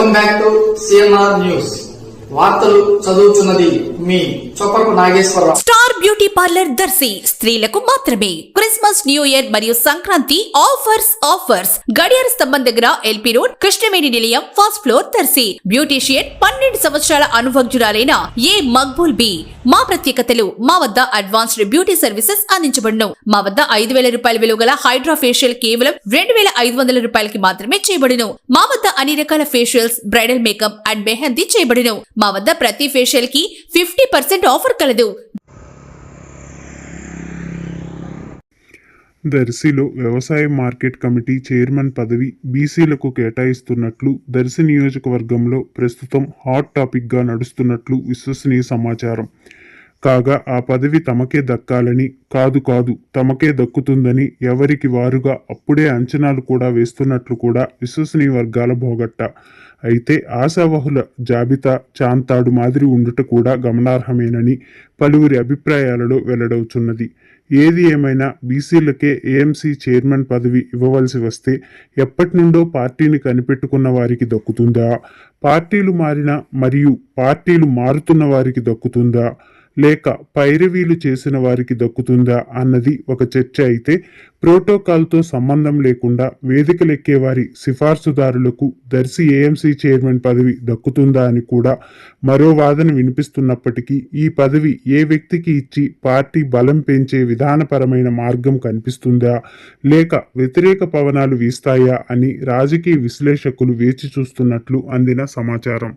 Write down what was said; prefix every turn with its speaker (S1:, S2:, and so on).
S1: Welcome back to CNR news. వార్తలు చదువుతున్నది మీ Chopparapu Nageswararao.
S2: Star beauty parlour Darsi స్త్రీలకు మాత్రమే. క్రిస్మస్, న్యూ ఇయర్ మరియు సంక్రాంతి ఆఫర్స్. గడియార స్తంభం దగ్గర ఎల్పీ రోడ్, కృష్ణవేణి నిలయం, ఫస్ట్ ఫ్లోర్, దర్శి. బ్యూటీషియన్ 12 సంవత్సరాల అనుభవజ్ఞురాలైన ఏ మక్బూల్ బి. మా ప్రత్యేకతలు: మా వద్ద అడ్వాన్స్డ్ బ్యూటీ సర్వీసెస్ అందించబడును. మా వద్ద 5,000 రూపాయల విలువ గల హైడ్రా ఫేషియల్ కేవలం 2,500 రూపాయలకి మాత్రమే చేయబడును. మా వద్ద అన్ని రకాల facials, bridal makeup and mehndi చేయబడును. మా వద్ద ప్రతి ఫేషియల్ కి 50% ఆఫర్ కలదు.
S3: దర్శిలో వ్యవసాయ మార్కెట్ కమిటీ చైర్మన్ పదవి బీసీలకు కేటాయిస్తున్నట్లు దర్శి నియోజకవర్గంలో ప్రస్తుతం హాట్ టాపిక్గా నడుస్తున్నట్లు విశ్వసనీయ సమాచారం. కాగా ఆ పదవి తమకే దక్కాలని కాదు తమకే దక్కుతుందని ఎవరికి వారుగా అప్పుడే అంచనాలు కూడా వేస్తున్నట్లు కూడా విశ్వసనీయ వర్గాల భోగట్ట. అయితే ఆశావహుల జాబితా చాంతాడు మాదిరి ఉండుట కూడా గమనార్హమేనని పలువురి అభిప్రాయాలలో వెల్లడవుతున్నది. ఏది ఏమైనా బీసీలకే ఏఎంసీ చైర్మన్ పదవి ఇవ్వవలసి వస్తే ఎప్పటి నుండో పార్టీని కనిపెట్టుకున్న వారికి దక్కుతుందా, పార్టీలు మారిన మరియు పార్టీలు మారుతున్న వారికి దక్కుతుందా, లేక పైరవీలు చేసిన వారికి దక్కుతుందా అన్నది ఒక చర్చ. అయితే ప్రోటోకాల్తో సంబంధం లేకుండా వేదికలెక్కే వారి సిఫార్సుదారులకు దర్శి ఏఎంసీ చైర్మన్ పదవి దక్కుతుందా అని కూడా మరో వాదన వినిపిస్తున్నప్పటికీ ఈ పదవి ఏ వ్యక్తికి ఇచ్చి పార్టీ బలం పెంచే విధానపరమైన మార్గం కనిపిస్తుందా, లేక వ్యతిరేక పవనాలు వీస్తాయా అని రాజకీయ విశ్లేషకులు వేచి చూస్తున్నట్లు అందిన సమాచారం.